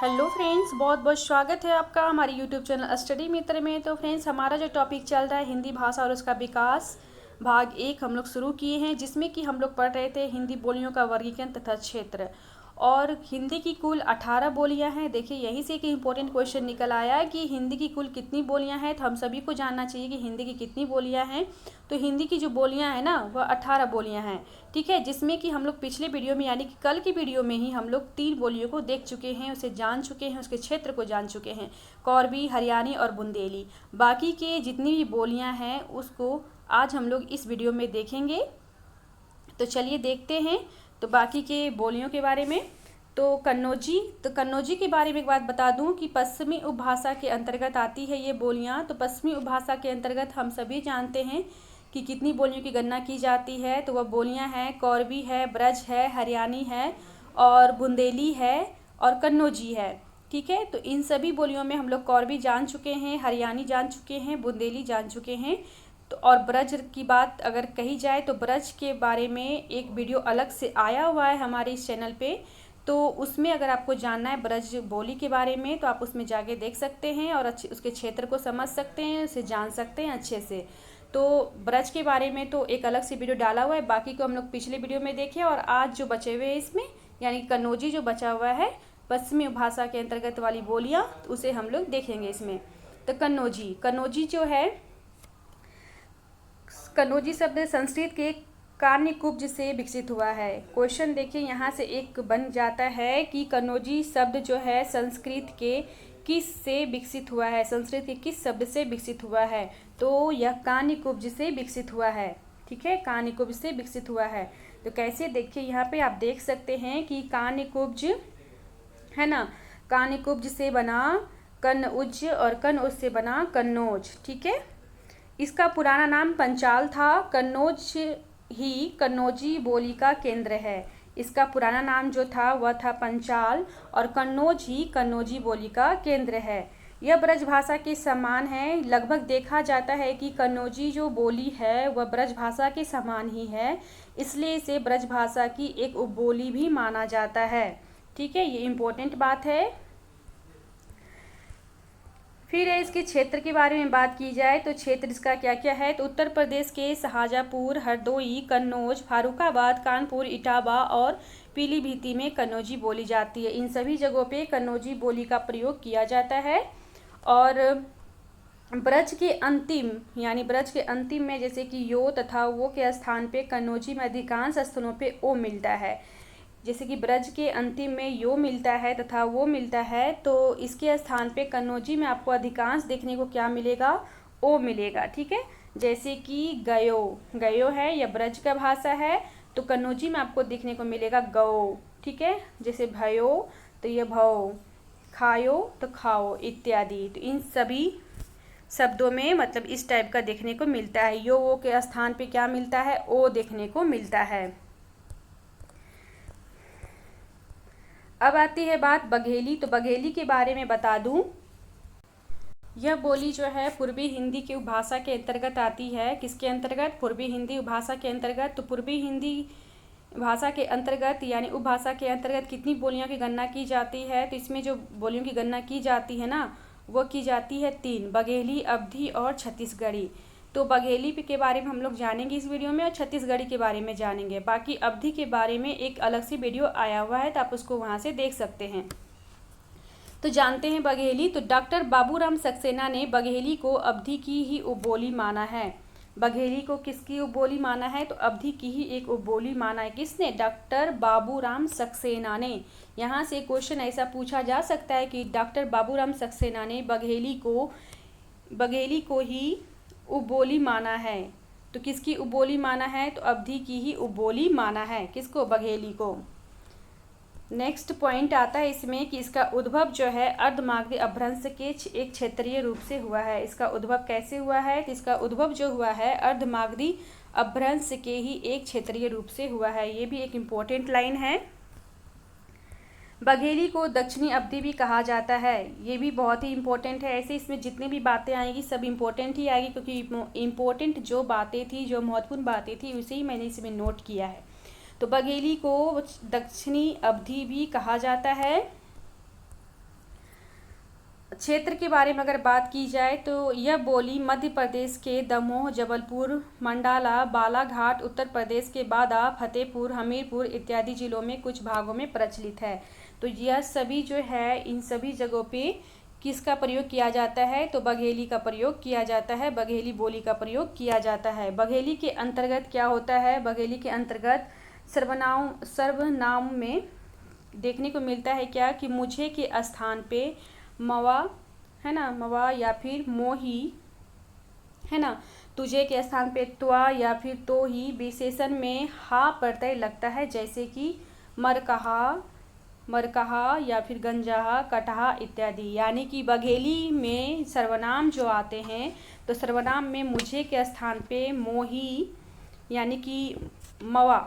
Hello friends, बहुत बहुत स्वागत है आपका हमारे यूट्यूब चैनल स्टडी मित्र में। तो फ्रेंड्स, हमारा जो टॉपिक चल रहा है हिंदी भाषा और उसका विकास भाग 1 हम लोग शुरू किए हैं, जिसमें कि हम लोग पढ़ रहे थे हिंदी बोलियों का वर्गीकरण तथा क्षेत्र। और हिंदी की कुल 18 बोलियां हैं। देखिए, यहीं से एक इम्पोर्टेंट क्वेश्चन निकल आया कि हिंदी की कुल कितनी बोलियां हैं। तो हम सभी को जानना चाहिए कि हिंदी की कितनी बोलियां हैं। तो हिंदी की जो बोलियां हैं ना, वह 18 बोलियां हैं। ठीक है, जिसमें कि हम लोग पिछले वीडियो में यानी कि कल की वीडियो में ही हम लोग 3 बोलियों को देख चुके हैं, उसे जान चुके हैं, उसके क्षेत्र को जान चुके हैं, कौरवी, हरियाणी और बुंदेली। बाकी के जितनी भी बोलियां हैं उसको आज हम लोग इस वीडियो में देखेंगे। तो चलिए देखते हैं तो बाकी के बोलियों के बारे में। तो कन्नौजी के बारे में एक बात बता दूं कि पश्चिमी उपभाषा के अंतर्गत आती है ये बोलियां। तो पश्चिमी उपभाषा के अंतर्गत हम सभी जानते हैं कि कितनी बोलियों की गणना की जाती है। तो वह बोलियां हैं कौरवी है, ब्रज है, हरियाणी है और बुंदेली है और कन्नौजी है। ठीक है, तो इन सभी बोलियों में हम लोग कौरवी जान चुके हैं, हरियाणी जान चुके हैं, बुंदेली जान चुके हैं। तो और ब्रज की बात अगर कही जाए तो ब्रज के बारे में एक वीडियो अलग से आया हुआ है हमारे इस चैनल पे। तो उसमें अगर आपको जानना है ब्रज बोली के बारे में तो आप उसमें जाके देख सकते हैं और अच्छे उसके क्षेत्र को समझ सकते हैं, उसे जान सकते हैं अच्छे से। तो ब्रज के बारे में तो एक अलग से वीडियो डाला हुआ है, बाकी को हम लोग पिछले वीडियो में देखे। और आज जो बचे हुए हैं इसमें यानी कन्नौजी जो बचा हुआ है पश्चिमी भाषा के अंतर्गत वाली बोलियाँ, उसे हम लोग देखेंगे इसमें। तो कन्नौजी जो है, कन्नौजी शब्द संस्कृत के कान्यकुब्ज से विकसित हुआ है। क्वेश्चन देखिए यहाँ से एक बन जाता है कि कन्नौजी शब्द जो है संस्कृत के किस से विकसित हुआ है, संस्कृत के किस शब्द से विकसित हुआ है। तो यह कान्यकुब्ज से विकसित हुआ है। ठीक है, कान्यकुब्ज से विकसित हुआ है। तो कैसे, देखिए यहाँ पे आप देख सकते हैं कि कान्यकुब्ज है ना, कान्यकुब्ज से बना कन्नौज और कन्नौज से बना कन्नौज। ठीक है, इसका पुराना नाम पंचाल था। कन्नौज ही कन्नौजी बोली का केंद्र है। इसका पुराना नाम जो था वह था पंचाल और कन्नौज ही कन्नौजी बोली का केंद्र है। यह ब्रज भाषा के समान है। लगभग देखा जाता है कि कन्नौजी जो बोली है वह ब्रज भाषा के समान ही है, इसलिए इसे ब्रज भाषा की एक उपबोली भी माना जाता है। ठीक है, ये इम्पोर्टेंट बात है। फिर इसके क्षेत्र के बारे में बात की जाए तो क्षेत्र इसका क्या क्या है। तो उत्तर प्रदेश के शाहजहाँपुर, हरदोई, कन्नौज, फारुखाबाद, कानपुर, इटावा और पीलीभीत में कन्नौजी बोली जाती है। इन सभी जगहों पे कन्नौजी बोली का प्रयोग किया जाता है। और ब्रज के अंतिम में जैसे कि यो तथा वो के स्थान पे कन्नौजी में अधिकांश स्थलों पे ओ मिलता है। जैसे कि ब्रज के अंतिम में यो मिलता है तथा वो मिलता है, तो इसके स्थान पे कन्नौजी में आपको अधिकांश देखने को क्या मिलेगा, ओ मिलेगा। ठीक है, जैसे कि गयो है, यह ब्रज का भाषा है, तो कन्नौजी में आपको देखने को मिलेगा गौ। ठीक है, जैसे भयो तो ये भौ, खायो तो खाओ इत्यादि। तो इन सभी शब्दों में मतलब इस टाइप का देखने को मिलता है। यो वो के स्थान पे क्या मिलता है, ओ देखने को मिलता है। अब आती है बात बघेली। तो बघेली के बारे में बता दूं, यह बोली जो है पूर्वी हिंदी की उपभाषा के अंतर्गत आती है। किसके अंतर्गत, पूर्वी हिंदी उपभाषा के अंतर्गत। तो पूर्वी हिंदी भाषा के अंतर्गत यानी उपभाषा के अंतर्गत कितनी बोलियों की गणना की जाती है। तो इसमें जो बोलियों की गणना की जाती है ना, वो की जाती है 3, बघेली, अवधी और छत्तीसगढ़ी। तो बघेली के बारे में हम लोग जानेंगे इस वीडियो में और छत्तीसगढ़ी के बारे में जानेंगे। बाकी अवधी के बारे में एक अलग से वीडियो आया हुआ है, तो आप उसको वहाँ से देख सकते हैं। तो जानते हैं बघेली। तो डॉक्टर बाबूराम सक्सेना ने बघेली को अवधी की ही उपबोली माना है। बघेली को किसकी उपबोली माना है, तो अवधी की ही एक उपबोली माना है। किसने, डॉक्टर बाबूराम सक्सेना ने। यहाँ से क्वेश्चन ऐसा पूछा जा सकता है कि डॉक्टर बाबूराम सक्सेना ने बघेली को ही उपबोली माना है। तो किसकी उपबोली माना है, तो अवधी की ही उपबोली माना है। किसको, बघेली को। नेक्स्ट पॉइंट आता है इसमें कि इसका उद्भव जो है अर्धमागधी अपभ्रंश के एक क्षेत्रीय रूप से हुआ है। इसका उद्भव कैसे हुआ है, तो इसका उद्भव जो हुआ है अर्धमागधी अपभ्रंश के ही एक क्षेत्रीय रूप से हुआ है। ये भी एक इम्पोर्टेंट लाइन है। बघेली को दक्षिणी अवधी भी कहा जाता है। ये भी बहुत ही इम्पोर्टेंट है। ऐसे इसमें जितनी भी बातें आएंगी सब इम्पोर्टेंट ही आएगी, क्योंकि इम्पोर्टेंट जो बातें थी, जो महत्वपूर्ण बातें थी, उसे ही मैंने इसमें नोट किया है। तो बघेली को दक्षिणी अवधी भी कहा जाता है। क्षेत्र के बारे में अगर बात की जाए तो यह बोली मध्य प्रदेश के दमोह, जबलपुर, मंडाला, बालाघाट, उत्तर प्रदेश के बादा, फतेहपुर, हमीरपुर इत्यादि जिलों में कुछ भागों में प्रचलित है। तो यह सभी जो है, इन सभी जगहों पे किसका प्रयोग किया जाता है? तो बघेली का प्रयोग किया जाता है, बघेली बोली का प्रयोग किया जाता है। बघेली के अंतर्गत क्या होता है? बघेली के अंतर्गत सर्वनाम में देखने को मिलता है क्या कि मुझे के स्थान पे मवा, है ना, मवा या फिर मोही, है ना, तुझे के स्थान पे त्वा या फिर तो ही, विशेषण में हा प्रत्यय लगता है, जैसे कि मरकहा या फिर गंजाहा, कटहा इत्यादि। यानी कि बघेली में सर्वनाम जो आते हैं तो सर्वनाम में मुझे के स्थान पे मोही यानी कि मवा,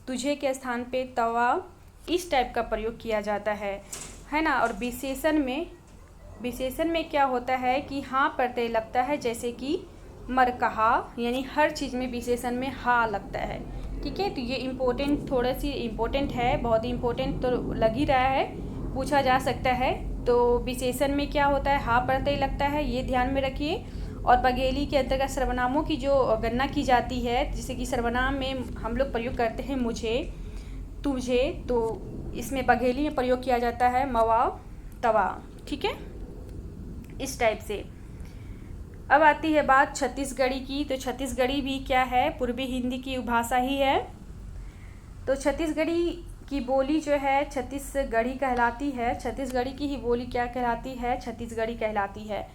तुझे के स्थान पे तवा, इस टाइप का प्रयोग किया जाता है ना। और विशेषण में क्या होता है कि हाँ प्रत्यय लगता है, जैसे कि मरकहा, यानी हर चीज़ में विशेषण में हा लगता है। ठीक है, तो ये थोड़ा सी इम्पोर्टेंट है, बहुत ही इम्पोर्टेंट तो लग ही रहा है, पूछा जा सकता है। तो विशेषण में क्या होता है? हा प्रत्यय लगता है, ये ध्यान में रखिए। और बघेली के अंतर्गत सर्वनामों की जो गणना की जाती है, जैसे कि सर्वनाम में हम लोग प्रयोग करते हैं मुझे, तुझे, तो इसमें बघेली में प्रयोग किया जाता है मवा, तवा। ठीक है, इस टाइप से। अब आती है बात छत्तीसगढ़ी की। तो छत्तीसगढ़ी भी क्या है? पूर्वी हिंदी की उपभाषा ही है। तो छत्तीसगढ़ी की बोली जो है छत्तीसगढ़ी कहलाती है। छत्तीसगढ़ी की ही बोली क्या कहलाती है? छत्तीसगढ़ी कहलाती है।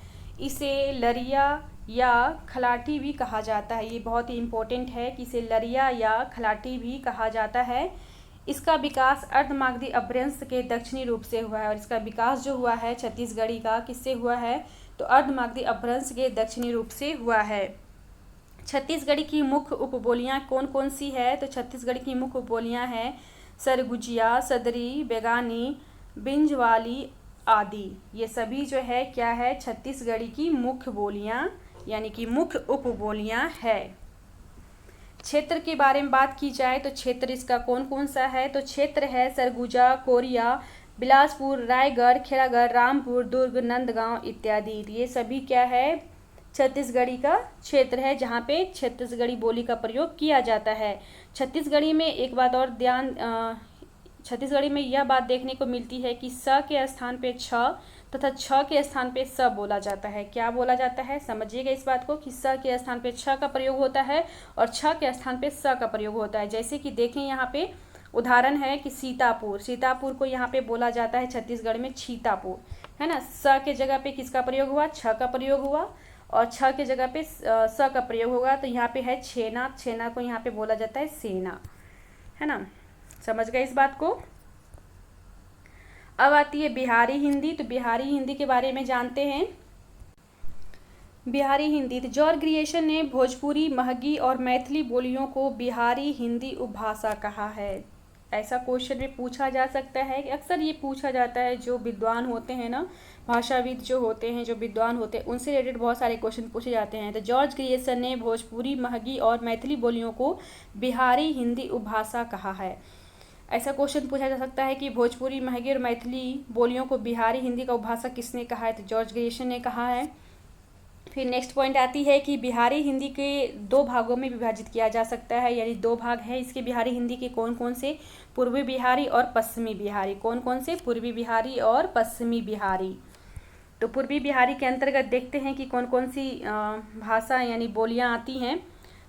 इसे लरिया या खलाटी भी कहा जाता है। ये बहुत ही इम्पोर्टेंट है कि इसे लरिया या खलाटी भी कहा जाता है। इसका विकास अर्धमागधी अपभ्रंश के दक्षिणी रूप से हुआ है। और इसका विकास जो हुआ है छत्तीसगढ़ी का, किससे हुआ है? तो अर्धमागधी अपभ्रंश के दक्षिणी रूप से हुआ है। छत्तीसगढ़ी की मुख्य उपबोलियां कौन कौन सी है? तो छत्तीसगढ़ की मुख्य उपबोलियां हैं सरगुजिया, सदरी, बेगानी, बिंजवाली आदि। ये सभी जो है क्या है? छत्तीसगढ़ी की मुख्य बोलियां यानी कि मुख्य उपबोलियां है। क्षेत्र के बारे में बात की जाए तो क्षेत्र इसका कौन कौन सा है? तो क्षेत्र है सरगुजा, कोरिया, बिलासपुर, रायगढ़, खेड़ागढ़, रामपुर, दुर्ग, नंदगांव इत्यादि। ये सभी क्या है? छत्तीसगढ़ी का क्षेत्र है, जहाँ पे छत्तीसगढ़ी बोली का प्रयोग किया जाता है। छत्तीसगढ़ी में एक बात और छत्तीसगढ़ी में यह बात देखने को मिलती है कि स के स्थान पे छ तथा छ के स्थान पे स बोला जाता है। क्या बोला जाता है? समझिएगा इस बात को कि स के स्थान पे छ का प्रयोग होता है और छ के स्थान पे स का प्रयोग होता है। जैसे कि देखें यहाँ पे उदाहरण है कि सीतापुर को यहाँ पे बोला जाता है छत्तीसगढ़ में छीतापुर, है ना। स के जगह पे किसका प्रयोग हुआ? छ का प्रयोग हुआ और छ के जगह पे स का प्रयोग होगा। तो यहाँ पे है छेना को यहाँ पे बोला जाता है सेना, है ना। समझ गए इस बात को। अब आती है बिहारी हिंदी। तो बिहारी हिंदी के बारे में जानते हैं। बिहारी हिंदी, तो जॉर्ज ग्रियर्सन ने भोजपुरी, महगी और मैथिली बोलियों को बिहारी हिंदी उपभाषा कहा है। ऐसा क्वेश्चन में पूछा जा सकता है कि अक्सर ये पूछा जाता है, जो विद्वान होते हैं ना, भाषाविद जो होते हैं, जो विद्वान होते हैं, उनसे रिलेटेड बहुत सारे क्वेश्चन पूछे जाते हैं। तो जॉर्ज ग्रियर्सन ने भोजपुरी, महगी और मैथिली बोलियों को बिहारी हिंदी उपभाषा कहा है। ऐसा क्वेश्चन पूछा जा सकता है कि भोजपुरी, महगी और मैथिली बोलियों को बिहारी हिंदी का उपभाषा किसने कहा है? तो जॉर्ज ग्रियर्सन ने कहा है। फिर नेक्स्ट पॉइंट आती है कि बिहारी हिंदी के दो भागों में विभाजित किया जा सकता है, यानी दो भाग है इसके बिहारी हिंदी के। कौन कौन से? पूर्वी बिहारी और पश्चिमी बिहारी। कौन कौन से? पूर्वी बिहारी और पश्चिमी बिहारी। तो पूर्वी बिहारी के अंतर्गत देखते हैं कि कौन कौन सी भाषा यानी बोलियां आती हैं।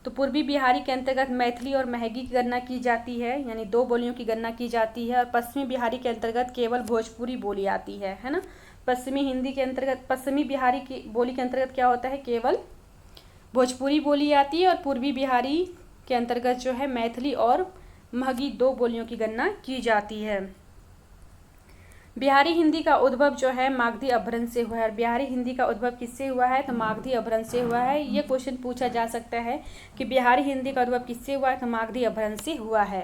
तो पूर्वी बिहारी के अंतर्गत मैथिली और महगी की गणना की जाती है, यानी दो बोलियों की गणना की जाती है। और पश्चिमी बिहारी के अंतर्गत केवल भोजपुरी बोली आती है ना। पश्चिमी हिंदी के अंतर्गत, पश्चिमी बिहारी की बोली के अंतर्गत क्या होता है? केवल भोजपुरी बोली आती है। और पूर्वी बिहारी के अंतर्गत जो है मैथिली और महगी दो बोलियों की गणना की जाती है। बिहारी हिंदी का उद्भव जो है मागधी अपभ्रंश से हुआ है। और बिहारी हिंदी का उद्भव किससे हुआ है? तो मागधी अपभ्रंश से हुआ है। ये क्वेश्चन पूछा जा सकता है कि बिहारी हिंदी का उद्भव किससे हुआ है? तो मागधी अपभ्रंश से हुआ है।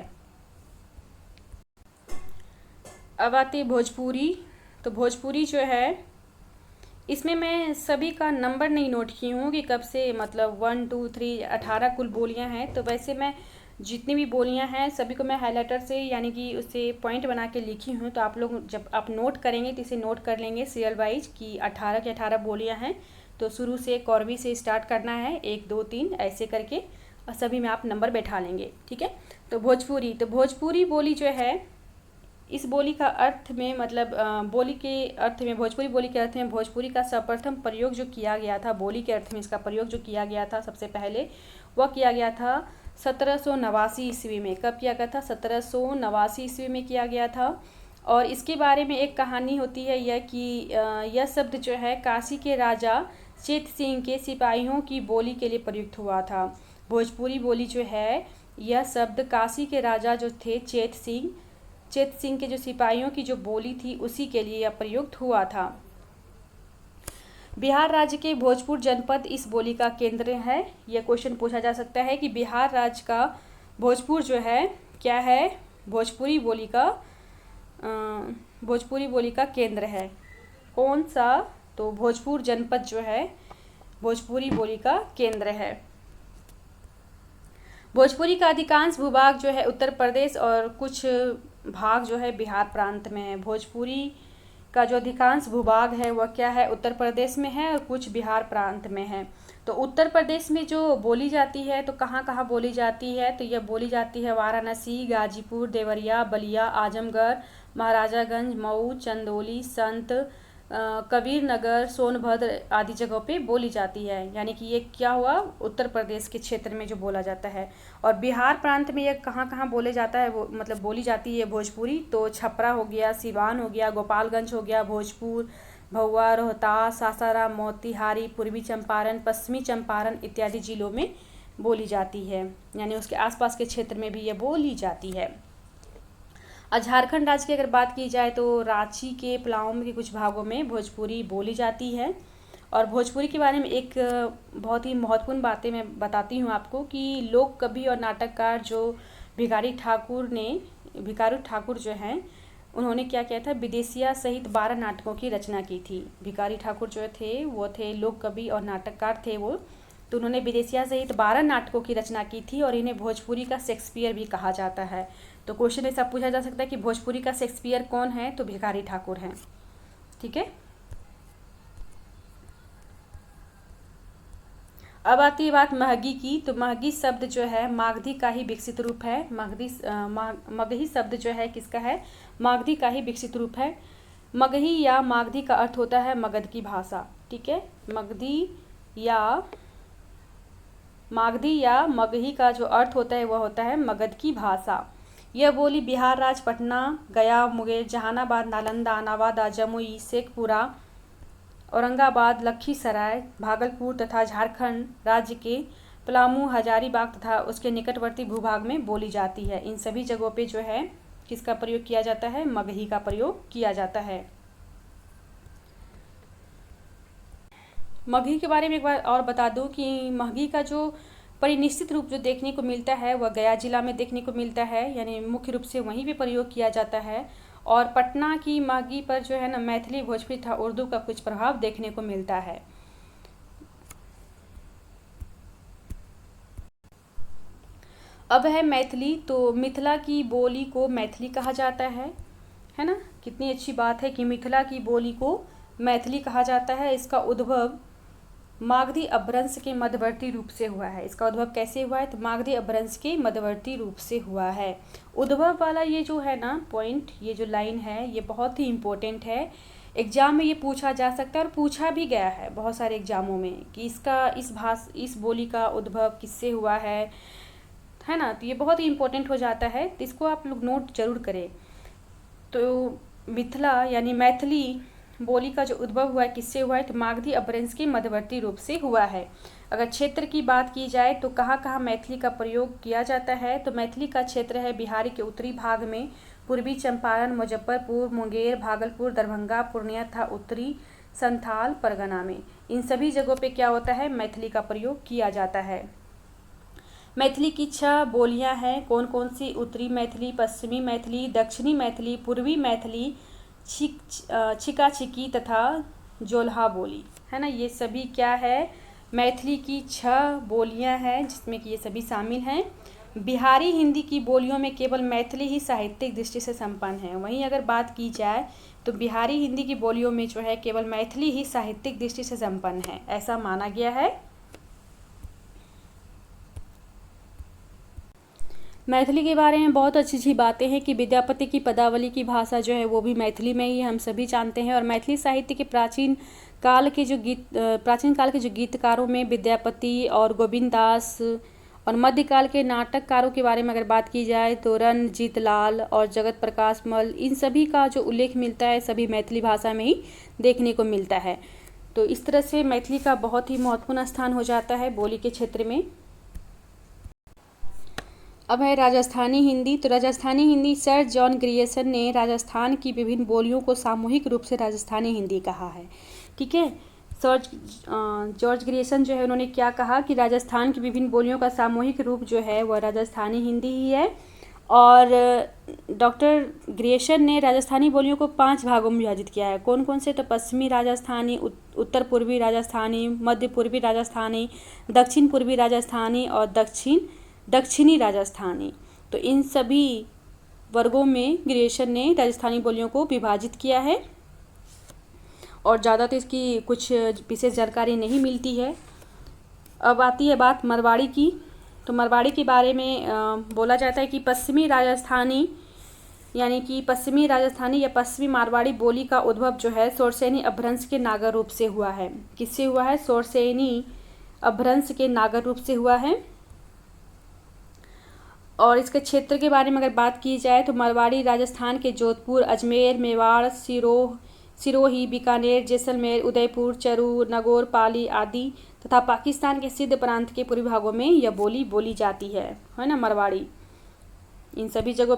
अब आती है भोजपुरी। तो भोजपुरी जो है, इसमें मैं सभी का नंबर नहीं नोट की हूँ कि कब से, मतलब 1 2 3 18 कुल बोलियाँ हैं। तो वैसे मैं जितनी भी बोलियां हैं सभी को मैं हाइलाइटर से यानी कि उससे पॉइंट बना के लिखी हूँ। तो आप लोग जब आप नोट करेंगे तो इसे नोट कर लेंगे सीरियल वाइज कि 18 के 18 बोलियां हैं। तो शुरू से कौरवी से स्टार्ट करना है, 1 2 3 ऐसे करके, और सभी में आप नंबर बैठा लेंगे, ठीक है। तो भोजपुरी बोली जो है, इस बोली का अर्थ में मतलब बोली के अर्थ में, भोजपुरी बोली के अर्थ में भोजपुरी का सर्वप्रथम प्रयोग जो किया गया था, बोली के अर्थ में इसका प्रयोग जो किया गया था सबसे पहले, वह किया गया था 1789 ईस्वी में। कब किया गया था? 1789 ईस्वी में किया गया था। और इसके बारे में एक कहानी होती है यह कि यह शब्द जो है काशी के राजा चेत सिंह के सिपाहियों की बोली के लिए प्रयुक्त हुआ था। भोजपुरी बोली जो है, यह शब्द काशी के राजा जो थे चेत सिंह के जो सिपाहियों की जो बोली थी उसी के लिए यह प्रयुक्त हुआ था। बिहार राज्य के भोजपुर जनपद इस बोली का केंद्र है। यह क्वेश्चन पूछा जा सकता है कि बिहार राज्य का भोजपुर जो है क्या है? भोजपुरी बोली का केंद्र है। कौन सा? तो भोजपुर जनपद जो है भोजपुरी बोली का केंद्र है। भोजपुरी का अधिकांश भूभाग जो है उत्तर प्रदेश और कुछ भाग जो है बिहार प्रांत में है। भोजपुरी का जो अधिकांश भूभाग है वह क्या है? उत्तर प्रदेश में है और कुछ बिहार प्रांत में है। तो उत्तर प्रदेश में जो बोली जाती है तो कहाँ कहाँ बोली जाती है? तो यह बोली जाती है वाराणसी, गाजीपुर, देवरिया, बलिया, आजमगढ़, महाराजागंज, मऊ, चंदौली, संत कबीर नगर, सोनभद्र आदि जगहों पे बोली जाती है। यानी कि ये क्या हुआ? उत्तर प्रदेश के क्षेत्र में जो बोला जाता है। और बिहार प्रांत में ये कहाँ कहाँ बोले जाता है, वो मतलब बोली जाती है भोजपुरी? तो छपरा हो गया, सिवान हो गया, गोपालगंज हो गया, भोजपुर, भभुआ, रोहतास, सासाराम, मोतिहारी, पूर्वी चंपारण, पश्चिमी चंपारण इत्यादि जिलों में बोली जाती है। यानी उसके आसपास के क्षेत्र में भी ये बोली जाती है। झारखंड राज्य की अगर बात की जाए तो रांची के प्लामू के कुछ भागों में भोजपुरी बोली जाती है। और भोजपुरी के बारे में एक बहुत ही महत्वपूर्ण बातें मैं बताती हूँ आपको कि लोक कवि और नाटककार जो भिखारी ठाकुर जो हैं, उन्होंने क्या किया था? विदेशिया सहित 12 नाटकों की रचना की थी। भिखारी ठाकुर जो थे वो थे लोक कवि और नाटककार थे वो। तो उन्होंने विदेशिया सहित 12 नाटकों की रचना की थी और इन्हें भोजपुरी का शेक्सपियर भी कहा जाता है। तो क्वेश्चन ऐसा पूछा जा सकता है कि भोजपुरी का शेक्सपियर कौन है? तो भिखारी ठाकुर हैं, ठीक है। अब आती है बात महगी की। तो महगी शब्द जो है मागधी का ही विकसित रूप है। मगही शब्द जो है किसका है? मागधी का ही विकसित रूप है। मगही या मागधी का अर्थ होता है मगध की भाषा, ठीक है। मागधी या मगही का जो अर्थ होता है वह होता है मगध की भाषा। यह बोली बिहार राज्य पटना, गया, मुंगेर, जहानाबाद, नालंदा, नवादा, जमुई, शेखपुरा, औरंगाबाद, लखीसराय, भागलपुर तथा झारखंड राज्य के पलामू, हजारीबाग तथा उसके निकटवर्ती भूभाग में बोली जाती है। इन सभी जगहों पे जो है किसका प्रयोग किया जाता है? मगही का प्रयोग किया जाता है। मगही के बारे में एक बार और बता दूं कि मगही का जो परिनिश्चित रूप जो देखने को मिलता है वह गया जिला में देखने को मिलता है, यानी मुख्य रूप से वहीं पे प्रयोग किया जाता है। और पटना की मगही पर जो है ना मैथिली, भोजपुरी तथा उर्दू का कुछ प्रभाव देखने को मिलता है। अब है मैथिली। तो मिथिला की बोली को मैथिली कहा जाता है ना। कितनी अच्छी बात है कि मिथिला की बोली को मैथिली कहा जाता है। इसका उद्भव मागधी अपभ्रंश के मध्यवर्ती रूप से हुआ है। इसका उद्भव कैसे हुआ है? तो मागधी अपभ्रंश के मध्यवर्ती रूप से हुआ है। उद्भव वाला ये जो है ना पॉइंट, ये जो लाइन है ये बहुत ही इम्पोर्टेंट है। एग्जाम में ये पूछा जा सकता है और पूछा भी गया है बहुत सारे एग्जामों में कि इस बोली का उद्भव किससे हुआ है ना। तो ये बहुत ही इम्पोर्टेंट हो जाता है, तो इसको आप लोग नोट जरूर करें। तो मिथिला यानी मैथिली बोली का जो उद्भव हुआ है किससे हुआ है? तो मागधी अपभ्रंश के मध्यवर्ती रूप से हुआ है। अगर क्षेत्र की बात की जाए तो कहाँ कहाँ मैथिली का प्रयोग किया जाता है? तो मैथिली का क्षेत्र है बिहार के उत्तरी भाग में, पूर्वी चंपारण, मुजफ्फरपुर, मुंगेर, भागलपुर, दरभंगा, पूर्णिया तथा उत्तरी संथाल परगना में। इन सभी जगहों पे क्या होता है? मैथिली का प्रयोग किया जाता है। मैथिली की 6 बोलियां हैं। कौन कौन सी? उत्तरी मैथिली, पश्चिमी मैथिली, दक्षिणी मैथिली, पूर्वी मैथिली, छिका छिकी तथा जोल्हा बोली, है ना। ये सभी क्या है? मैथिली की 6 बोलियां हैं जिसमें कि ये सभी शामिल हैं। बिहारी हिंदी की बोलियों में केवल मैथिली ही साहित्यिक दृष्टि से संपन्न है। वहीं अगर बात की जाए तो बिहारी हिंदी की बोलियों में जो है केवल मैथिली ही साहित्यिक दृष्टि से संपन्न है, ऐसा माना गया है। मैथिली के बारे में बहुत अच्छी अच्छी बातें हैं कि विद्यापति की पदावली की भाषा जो है वो भी मैथिली में ही हम सभी जानते हैं। और मैथिली साहित्य के प्राचीन काल के जो गीतकारों में विद्यापति और गोविंद दास और मध्यकाल के नाटककारों के बारे में अगर बात की जाए तो रणजीत लाल और जगत प्रकाश मल, इन सभी का जो उल्लेख मिलता है सभी मैथिली भाषा में ही देखने को मिलता है। तो इस तरह से मैथिली का बहुत ही महत्वपूर्ण स्थान हो जाता है बोली के क्षेत्र में। अब है राजस्थानी हिंदी। तो Rajasthani Hindi sir John Grierson ने राजस्थान की विभिन्न बोलियों को सामूहिक रूप से राजस्थानी हिंदी कहा है। ठीक है, सर जॉर्ज ग्रियर्सन जो है उन्होंने क्या कहा कि राजस्थान की विभिन्न बोलियों का सामूहिक रूप जो है वह राजस्थानी हिंदी ही है। और डॉक्टर ग्रियर्सन ने राजस्थानी बोलियों को 5 भागों में विभाजित किया है। कौन कौन से? तो पश्चिमी राजस्थानी, उत्तर पूर्वी राजस्थानी, मध्य पूर्वी राजस्थानी, दक्षिण पूर्वी राजस्थानी और दक्षिणी राजस्थानी। तो इन सभी वर्गों में ग्रियर्सन ने राजस्थानी बोलियों को विभाजित किया है और ज़्यादा तो इसकी कुछ विशेष जानकारी नहीं मिलती है। अब आती है बात मारवाड़ी की। तो मारवाड़ी के बारे में बोला जाता है कि पश्चिमी राजस्थानी यानी कि पश्चिमी राजस्थानी या पश्चिमी मारवाड़ी बोली का उद्भव जो है सोरसेनी अपभ्रंश के नागर रूप से हुआ है। किससे हुआ है? सोरसेनी अपभ्रंश के नागर रूप से हुआ है। और इसके क्षेत्र के बारे में अगर बात की जाए तो मारवाड़ी राजस्थान के जोधपुर, अजमेर, मेवाड़, सिरोही, बीकानेर, जैसलमेर, उदयपुर, चरू, नगौर, पाली आदि तथा पाकिस्तान के सिंध प्रांत के पूर्वी भागों में यह बोली बोली जाती है ना, मारवाड़ी। इन सभी जगहों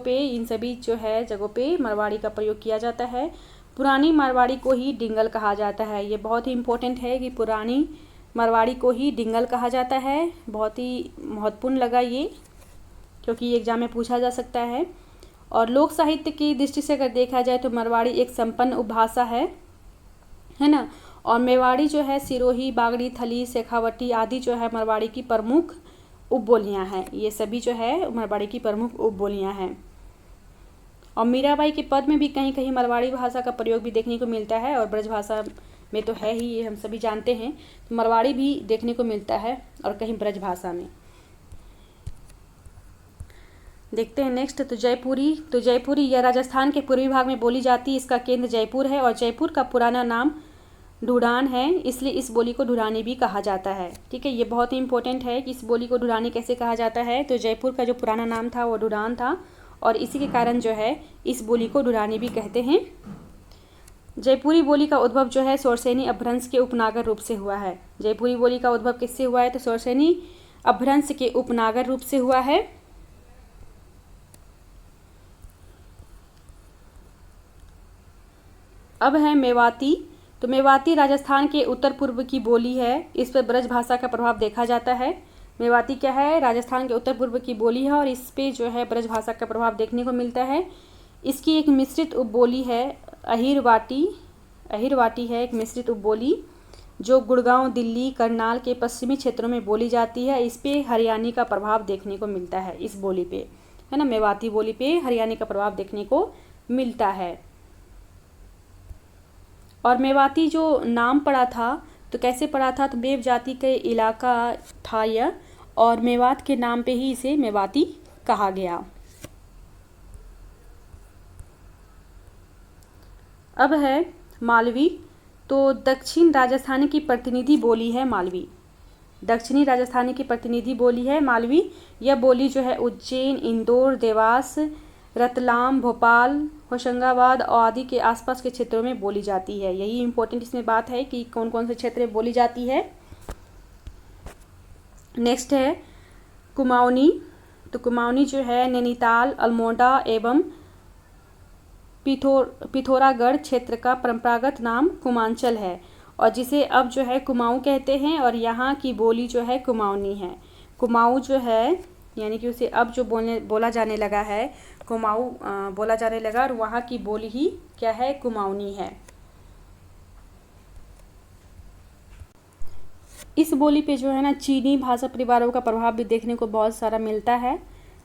पे मारवाड़ी का प्रयोग किया जाता है। पुरानी मारवाड़ी को ही डिंगल कहा जाता है। ये बहुत ही इम्पोर्टेंट है कि पुरानी मारवाड़ी को ही डिंगल कहा जाता है। बहुत ही महत्वपूर्ण लगा ये, क्योंकि ये एग्जाम में पूछा जा सकता है। और लोक साहित्य की दृष्टि से अगर देखा जाए तो मारवाड़ी एक संपन्न उपभाषा है ना। और मेवाड़ी जो है सिरोही, बागड़ी, थली, शेखावटी आदि जो है मारवाड़ी की प्रमुख उपबोलियाँ हैं। ये सभी जो है मारवाड़ी की प्रमुख उपबोलियाँ हैं। और मीराबाई के पद में भी कहीं कहीं मारवाड़ी भाषा का प्रयोग भी देखने को मिलता है। और ब्रज भाषा में तो है ही, ये हम सभी जानते हैं। तो मारवाड़ी भी देखने को मिलता है और कहीं ब्रज भाषा में। देखते हैं नेक्स्ट। तो जयपुरी यह राजस्थान के पूर्वी भाग में बोली जाती है। इसका केंद्र जयपुर है और जयपुर का पुराना नाम ढूढ़ान है, इसलिए इस बोली को ढूढ़ानी भी कहा जाता है। ठीक है, ये बहुत ही इंपॉर्टेंट है कि इस बोली को ढूढ़ानी कैसे कहा जाता है। तो जयपुर का जो पुराना नाम था वो ढूढ़ान था और इसी के कारण जो है इस बोली को ढूढ़ानी भी कहते हैं। जयपुरी बोली का उद्भव जो है सोरसेनी अपभ्रंश के उपनागर रूप से हुआ है। जयपुरी बोली का उद्भव किससे हुआ है? तो सोरसेनी अपभ्रंश के उपनागर रूप से हुआ है। अब है मेवाती। तो मेवाती राजस्थान के उत्तर पूर्व की बोली है। इस पर ब्रज भाषा का प्रभाव देखा जाता है। मेवाती क्या है? राजस्थान के उत्तर पूर्व की बोली है और इस पे जो है ब्रज भाषा का प्रभाव देखने को मिलता है। इसकी एक मिश्रित उपबोली है अहिरवाटी है एक मिश्रित उपबोली जो गुड़गांव, दिल्ली, करनाल के पश्चिमी क्षेत्रों में बोली जाती है। इस पे हरियाणी का प्रभाव देखने को मिलता है। इस बोली पे है ना, मेवाती बोली पे हरियाणी का प्रभाव देखने को मिलता है। और मेवाती जो नाम पड़ा था तो कैसे पड़ा था? तो मेव जाति के इलाका था यह और मेवात के नाम पे ही इसे मेवाती कहा गया। अब है मालवी। तो दक्षिण राजस्थानी की प्रतिनिधि बोली है मालवी। दक्षिणी राजस्थानी की प्रतिनिधि बोली है मालवी। यह बोली जो है उज्जैन, इंदौर, देवास, रतलाम, भोपाल, होशंगाबाद आदि के आसपास के क्षेत्रों में बोली जाती है। यही इम्पोर्टेंट इसमें बात है कि कौन कौन से क्षेत्र में बोली जाती है। नेक्स्ट है कुमाऊनी। तो कुमाऊनी जो है नैनीताल, अल्मोड़ा एवं पिथौरागढ़ क्षेत्र का परंपरागत नाम कुमांचल है और जिसे अब जो है कुमाऊँ कहते हैं और यहाँ की बोली जो है कुमाऊनी है। कुमाऊँ जो है यानी कि उसे अब जो बोला जाने लगा है, कुमाऊँ बोला जाने लगा और वहाँ की बोली ही क्या है? कुमाऊनी है। इस बोली पे जो है ना चीनी भाषा परिवारों का प्रभाव भी देखने को बहुत सारा मिलता है।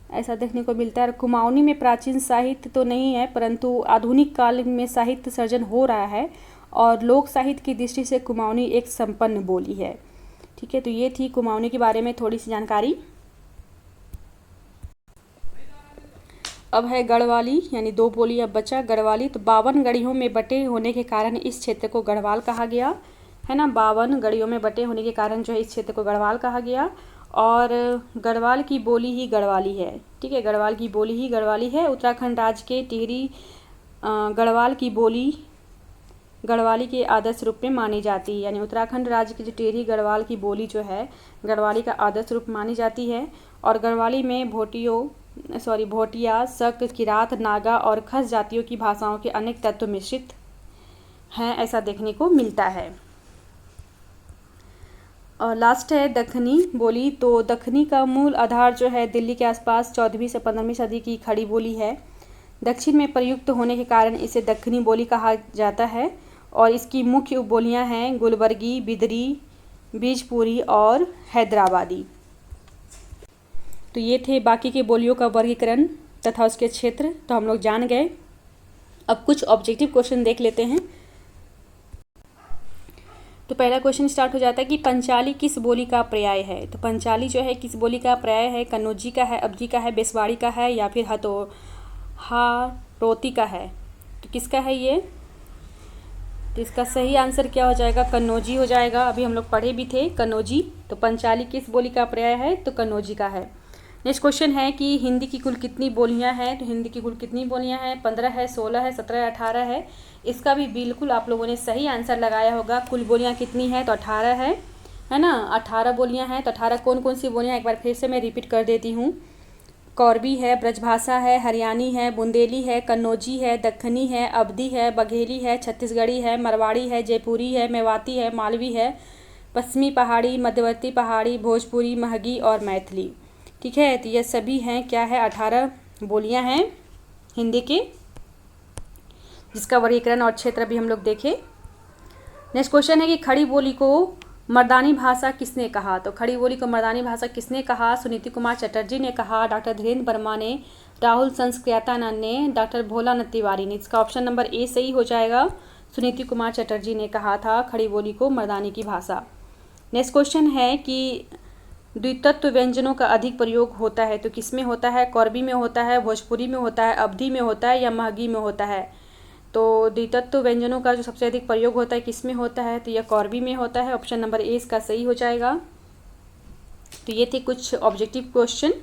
ऐसा देखने को मिलता है। कुमाऊनी में प्राचीन साहित्य तो नहीं है, परंतु आधुनिक काल में साहित्य सर्जन हो रहा है और लोक साहित्य की दृष्टि से कुमाऊनी एक संपन्न बोली है। ठीक है, तो ये थी कुमाऊनी के बारे में थोड़ी सी जानकारी। अब है गढ़वाली, यानी 2 बोली अब बचा गढ़वाली। तो 52 गढ़ियों में बटे होने के कारण इस क्षेत्र को गढ़वाल कहा गया है ना। 52 गढ़ियों में बटे होने के कारण जो है इस क्षेत्र को गढ़वाल कहा गया। और गढ़वाल की बोली ही गढ़वाली है। ठीक है, गढ़वाल की बोली ही गढ़वाली है। उत्तराखंड राज्य के टिहरी गढ़वाल की बोली गढ़वाली के आदर्श रूप में मानी जाती है। यानी उत्तराखंड राज्य की जो टिहरी गढ़वाल की बोली जो है गढ़वाली का आदर्श रूप मानी जाती है। और गढ़वाली में भोटिया, शक, किरात, नागा और खस जातियों की भाषाओं के अनेक तत्व मिश्रित हैं, ऐसा देखने को मिलता है। और लास्ट है दक्खनी बोली। तो दक्खनी का मूल आधार जो है दिल्ली के आसपास 14वीं से 15वीं सदी की खड़ी बोली है। दक्षिण में प्रयुक्त होने के कारण इसे दक्खनी बोली कहा जाता है। और इसकी मुख्य उपबोलियाँ हैं गुलबर्गी, बिदरी, बीजपुरी और हैदराबादी। तो ये थे बाकी के बोलियों का वर्गीकरण तथा उसके क्षेत्र, तो हम लोग जान गए। अब कुछ ऑब्जेक्टिव क्वेश्चन देख लेते हैं। तो पहला क्वेश्चन स्टार्ट हो जाता है कि पंचाली किस बोली का पर्याय है। तो पंचाली जो है किस बोली का पर्याय है? कन्नौजी का है, अवधी का है, बेसवाड़ी का है या फिर हाड़ौती का है। तो किसका है ये? तो इसका सही आंसर क्या हो जाएगा? कन्नौजी हो जाएगा। अभी हम लोग पढ़े भी थे कन्नौजी। तो पंचाली किस बोली का पर्याय है? तो कन्नौजी का है। नेक्स्ट क्वेश्चन है कि हिंदी की कुल कितनी बोलियां हैं। तो हिंदी की कुल कितनी बोलियां हैं? 15 है, 16 है, 17 है, 18 है। इसका भी बिल्कुल आप लोगों ने सही आंसर लगाया होगा। कुल बोलियां कितनी हैं? तो 18 है ना। 18 बोलियां हैं। तो 18 कौन कौन सी बोलियां, एक बार फिर से मैं रिपीट कर देती हूँ। कौरवी है, ब्रजभाषा है, हरियाणी है, बुंदेली है, कन्नौजी है, दक्खनी है, अवधी है, बघेली है, छत्तीसगढ़ी है, मरवाड़ी है, जयपुरी है, मेवाती है, मालवी है, पश्चिमी पहाड़ी, मध्यवर्ती पहाड़ी, भोजपुरी, महगी और मैथिली। ठीक है, तो ये सभी हैं क्या है? 18 बोलियां हैं हिंदी के, जिसका वर्गीकरण और क्षेत्र भी हम लोग देखे। नेक्स्ट क्वेश्चन है कि खड़ी बोली को मर्दानी भाषा किसने कहा। तो खड़ी बोली को मर्दानी भाषा किसने कहा? सुनीति कुमार चटर्जी ने कहा, डॉक्टर धीरेन्द्र वर्मा ने, राहुल संस्कृत्यानंद ने, डॉक्टर भोलानाथ तिवारी ने। इसका ऑप्शन नंबर ए सही हो जाएगा। सुनीति कुमार चटर्जी ने कहा था खड़ी बोली को मर्दानी की भाषा। नेक्स्ट क्वेश्चन है कि द्वितत्व व्यंजनों का अधिक प्रयोग होता है। तो किस में होता है? कौरवी में होता है, भोजपुरी में होता है, अवधी में होता है या महगी में होता है। तो द्वितत्व व्यंजनों का जो सबसे अधिक प्रयोग होता है किस में होता है? तो यह कौरवी में होता है। ऑप्शन नंबर ए इसका सही हो जाएगा। तो ये थे कुछ ऑब्जेक्टिव क्वेश्चन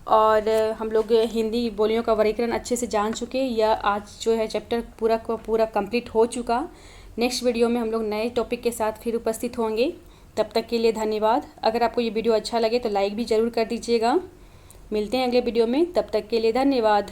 और हम लोग हिंदी बोलियों का वर्गीकरण अच्छे से जान चुके। यह आज जो है चैप्टर पूरा का पूरा कंप्लीट हो चुका। नेक्स्ट वीडियो में हम लोग नए टॉपिक के साथ फिर उपस्थित होंगे। तब तक के लिए धन्यवाद। अगर आपको ये वीडियो अच्छा लगे तो लाइक भी ज़रूर कर दीजिएगा। मिलते हैं अगले वीडियो में, तब तक के लिए धन्यवाद।